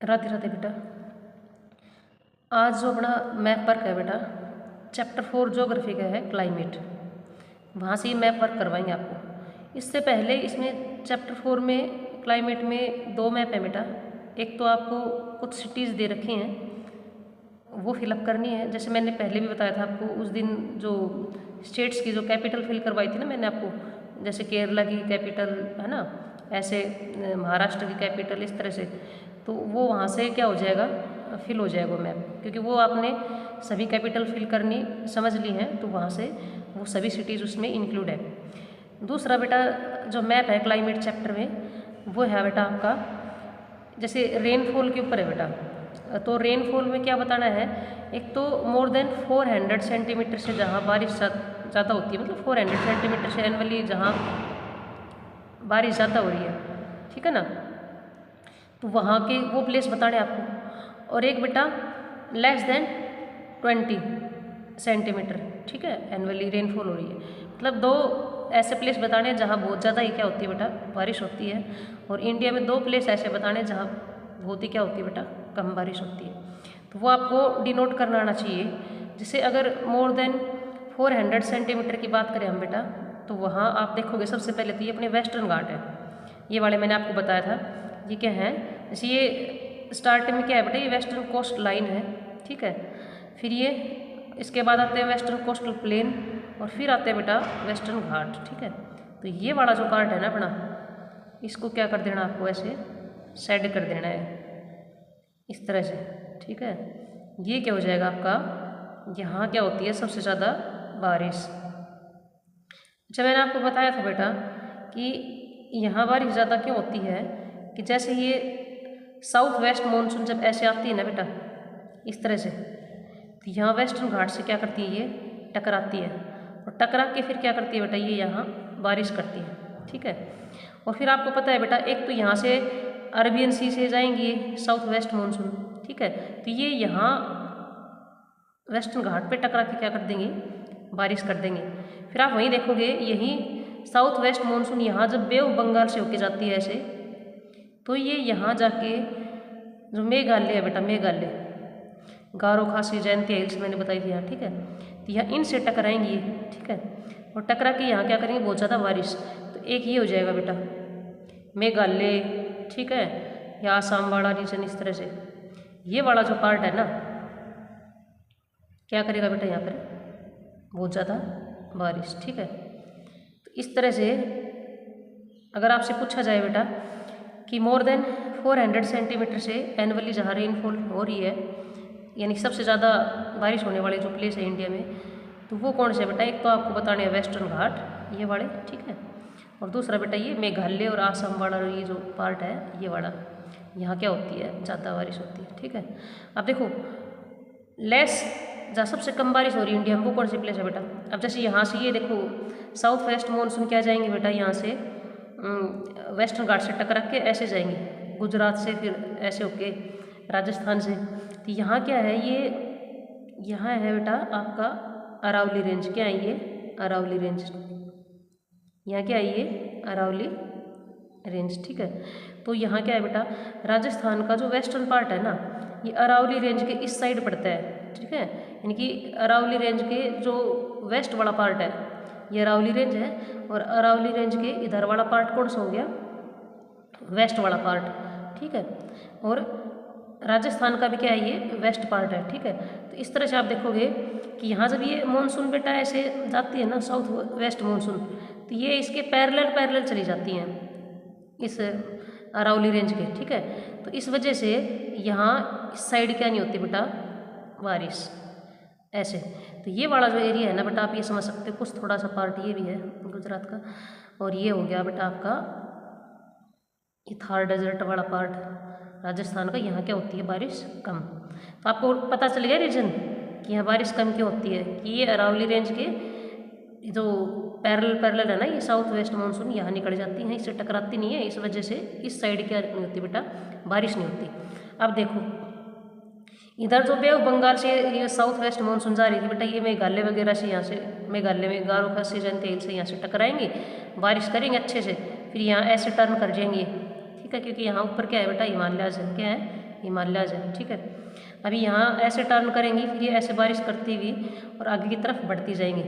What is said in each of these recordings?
राधे राधे बेटा। आज जो अपना मैप वर्क है बेटा, चैप्टर 4 ज्योग्राफी का है, क्लाइमेट। वहाँ से ही मैप वर्क करवाएंगे आपको। इससे पहले इसमें चैप्टर 4 में क्लाइमेट में 2 मैप है बेटा। एक तो आपको कुछ सिटीज़ दे रखी हैं, वो फिलअप करनी है। जैसे मैंने पहले भी बताया था आपको उस दिन, जो स्टेट्स की जो कैपिटल फिल करवाई थी ना मैंने आपको, जैसे केरला की कैपिटल है ना, ऐसे महाराष्ट्र की कैपिटल, इस तरह से। तो वो वहाँ से क्या हो जाएगा, फिल हो जाएगा मैप, क्योंकि वो आपने सभी कैपिटल फिल करनी समझ ली हैं, तो वहाँ से वो सभी सिटीज़ उसमें इंक्लूड है। दूसरा बेटा जो मैप है क्लाइमेट चैप्टर में, वो है बेटा आपका, जैसे रेनफॉल के ऊपर है बेटा। तो रेनफॉल में क्या बताना है, एक तो मोर देन 400 सेंटीमीटर से जहाँ बारिश ज़्यादा होती है, मतलब 400 सेंटीमीटर से एनुअली जहाँ बारिश ज़्यादा हो रही है, ठीक है ना, तो वहाँ के वो प्लेस बताने आपको। और एक बेटा लेस देन 20 सेंटीमीटर, ठीक है, एनुअली रेनफॉल हो रही है। मतलब 2 ऐसे प्लेस बताने हैं जहाँ बहुत ज़्यादा ही क्या होती है बेटा, बारिश होती है। और इंडिया में 2 प्लेस ऐसे बताने हैं जहाँ बहुत ही क्या होती है बेटा, कम बारिश होती है। तो वो आपको डिनोट करना आना चाहिए। जैसे अगर मोर देन 400 सेंटीमीटर की बात करें हम बेटा, तो वहाँ आप देखोगे सबसे पहले तो ये अपने वेस्टर्न घाट है, ये वाले मैंने आपको बताया था। ये क्या है, जैसे ये स्टार्टिंग में क्या है बेटा, ये वेस्टर्न कोस्ट लाइन है, ठीक है। फिर ये इसके बाद आते हैं वेस्टर्न कोस्टल प्लेन, और फिर आते हैं बेटा वेस्टर्न घाट, ठीक है। तो ये वाला जो पार्ट है ना अपना, इसको क्या कर देना आपको, ऐसे सेड कर देना है इस तरह से, ठीक है। ये क्या हो जाएगा आपका, यहाँ क्या होती है सबसे ज़्यादा बारिश। अच्छा, मैंने आपको बताया था बेटा कि यहाँ बारिश ज़्यादा क्यों होती है, कि जैसे ये साउथ वेस्ट मानसून जब ऐसे आती है ना बेटा, इस तरह से, तो यहाँ वेस्टर्न घाट से क्या करती है, ये टकराती है, और टकरा के फिर क्या करती है बेटा, ये यहाँ बारिश करती है, ठीक है। और फिर आपको पता है बेटा, एक तो यहाँ से अरबियन सी से जाएंगी साउथ वेस्ट मानसून, ठीक है, तो ये यहाँ वेस्टर्न घाट पे टकरा के क्या कर देंगे, बारिश कर देंगे। फिर आप वहीं देखोगे, यही साउथ वेस्ट मानसून यहाँ जब बे ऑफ बंगाल से होके जाती है ऐसे, तो ये यहाँ जाके जो मेघालय है बेटा, मेघालय, गारो खासी जयंती हिल्स मैंने बताई थी यहाँ, ठीक है, तो यहाँ इनसे टकराएंगी ये, ठीक है। और टकरा के यहाँ क्या करेंगे, बहुत ज़्यादा बारिश। तो एक ये हो जाएगा बेटा मेघालय, ठीक है, या आसाम वाला रीजन, इस तरह से ये वाला जो पार्ट है ना, क्या करेगा बेटा, यहाँ पर बहुत ज़्यादा बारिश, ठीक है। तो इस तरह से अगर आपसे पूछा जाए बेटा कि मोर देन 400 सेंटीमीटर से एनुअली जहाँ रेनफॉल हो रही है, यानी सबसे ज़्यादा बारिश होने वाले जो प्लेस है इंडिया में, तो वो कौन से बेटा, एक तो आपको बताने हैं वेस्टर्न घाट, ये वाले, ठीक है। और दूसरा बेटा ये मेघालय और आसाम वाला ये जो पार्ट है, ये वाला, यहाँ क्या होती है, ज़्यादा बारिश होती है, ठीक है। अब देखो लेस, जहाँ सबसे कम बारिश हो रही है इंडिया में, वो कौन सी प्लेस है बेटा। अब जैसे यहाँ से ये देखो साउथ वेस्ट मानसून क्या जाएंगे बेटा, यहाँ से वेस्टर्न घाट से टकरा के ऐसे जाएंगे गुजरात से, फिर ऐसे होके राजस्थान से। तो यहाँ क्या है, ये यहाँ है बेटा आपका अरावली रेंज, क्या है ये, अरावली रेंज, यहाँ क्या है ये, अरावली रेंज, ठीक है। तो यहाँ क्या है बेटा, राजस्थान का जो वेस्टर्न पार्ट है ना, ये अरावली रेंज के इस साइड पड़ता है, ठीक है। यानी कि अरावली रेंज के जो वेस्ट वाला पार्ट है ये अरावली रेंज है, और अरावली रेंज के इधर वाला पार्ट कौन सा हो गया, वेस्ट वाला पार्ट, ठीक है। और राजस्थान का भी क्या है, ये वेस्ट पार्ट है, ठीक है। तो इस तरह से आप देखोगे कि यहाँ जब ये मानसून बेटा ऐसे जाती है ना, साउथ वेस्ट मानसून, तो ये इसके पैरेलल चली जाती हैं इस अरावली रेंज के, ठीक है। तो इस वजह से यहाँ इस साइड क्या नहीं होती बेटा, बारिश, ऐसे। तो ये वाला जो एरिया है ना बेटा, आप ये समझ सकते हो, कुछ थोड़ा सा पार्ट ये भी है गुजरात का, और ये हो गया बेटा आपका ये थार डेजर्ट वाला पार्ट राजस्थान का, यहाँ क्या होती है, बारिश कम। तो आपको पता चल गया रीजन कि यहाँ बारिश कम क्यों होती है, कि ये अरावली रेंज के जो पैरेलल है ना, ये साउथ वेस्ट मानसून यहाँ निकल जाती हैं, इससे टकराती नहीं है, इस वजह से इस साइड क्या नहीं होती बेटा, बारिश नहीं होती। अब देखो इधर जो बे ऑफ बंगाल से ये साउथ वेस्ट मानसून जा रही थी बेटा, ये मेघालय वगैरह से, यहाँ से मेघालय में गारो खासी जयंती हिल्स से यहाँ से टकराएंगे, बारिश करेंगे अच्छे से, फिर यहाँ ऐसे टर्न कर जाएंगे, ठीक है, क्योंकि यहाँ ऊपर क्या है बेटा, हिमालय है, क्या है, हिमालयज है। ठीक है, अभी यहाँ ऐसे टर्न करेंगी, फिर ये ऐसे बारिश करती हुई और आगे की तरफ बढ़ती जाएंगी।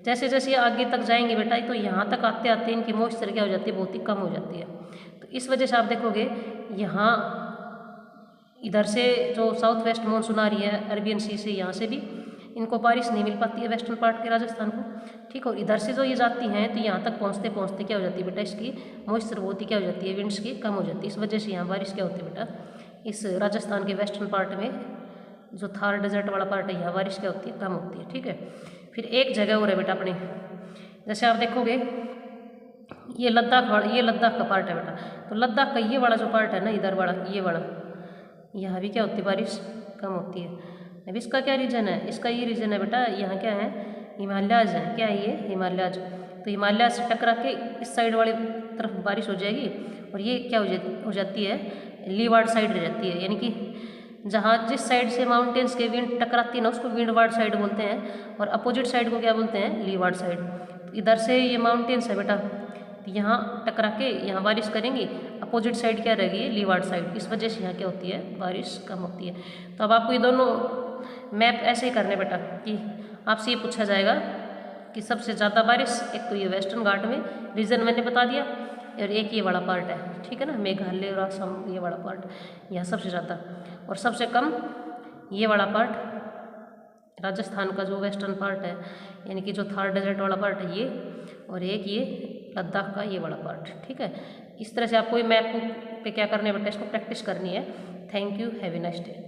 जैसे जैसे ये आगे तक जाएंगे बेटा, तो यहाँ तक आते आते इनकी मॉइस्चर क्या हो जाती है, बहुत ही कम हो जाती है। तो इस वजह से आप देखोगे यहाँ इधर से जो साउथ वेस्ट मानसून आ रही है अरबियन सी से, यहाँ से भी इनको बारिश नहीं मिल पाती है वेस्टर्न पार्ट के राजस्थान को। ठीक है, और इधर से जो ये जाती हैं तो यहाँ तक पहुँचते पहुँचते क्या हो जाती है बेटा, इसकी मॉइस्चर बहुत ही क्या हो जाती है, विंड्स की कम हो जाती है। इस वजह से यहाँ बारिश क्या होती है बेटा, इस राजस्थान के वेस्टर्न पार्ट में जो थार डेजर्ट वाला पार्ट है, यहाँ बारिश क्या होती है, कम होती है। ठीक है, फिर एक जगह और है बेटा अपनी, जैसे आप देखोगे ये लद्दाख का पार्ट है बेटा। तो लद्दाख का ये वाला जो पार्ट है ना, इधर वाला ये वाला, यहाँ भी क्या होती है, बारिश कम होती है। अब इसका क्या रीजन है, इसका ये रीजन है बेटा, यहाँ क्या है, हिमालयाज है। क्या है ये, हिमालयाज। तो हिमालय से टकरा के इस साइड वाली तरफ बारिश हो जाएगी, और ये क्या हो जाती है, लीवार्ड साइड रह जाती है। यानी कि जहाँ जिस साइड से माउंटेन्स के विंड टकराती है ना, उसको विंडवार्ड साइड बोलते हैं, और अपोजिट साइड को क्या बोलते हैं, लीवार्ड साइड। तो इधर से ये माउंटेन्स है बेटा, तो यहाँ टकरा के यहाँ बारिश करेंगी, अपोजिट साइड क्या रहेगी, लीवार्ड साइड। इस वजह से यहाँ क्या होती है, बारिश कम होती है। तो अब आपको ये दोनों मैप ऐसे ही करने बेटा कि आपसे ये पूछा जाएगा कि सबसे ज़्यादा बारिश, एक तो ये वेस्टर्न घाट में रीजन मैंने बता दिया, और एक ये वाला पार्ट है। ठीक है ना, मेघालय और असम ये वाला पार्ट, यहाँ सबसे ज़्यादा, और सबसे कम ये वाला पार्ट राजस्थान का जो वेस्टर्न पार्ट है, यानी कि जो थार डेजर्ट वाला पार्ट है ये, और एक ये लद्दाख का ये वाला पार्ट। ठीक है, इस तरह से आपको ये मैप पे क्या करना है बेटा, इसको प्रैक्टिस करनी है। Thank you, have a nice day.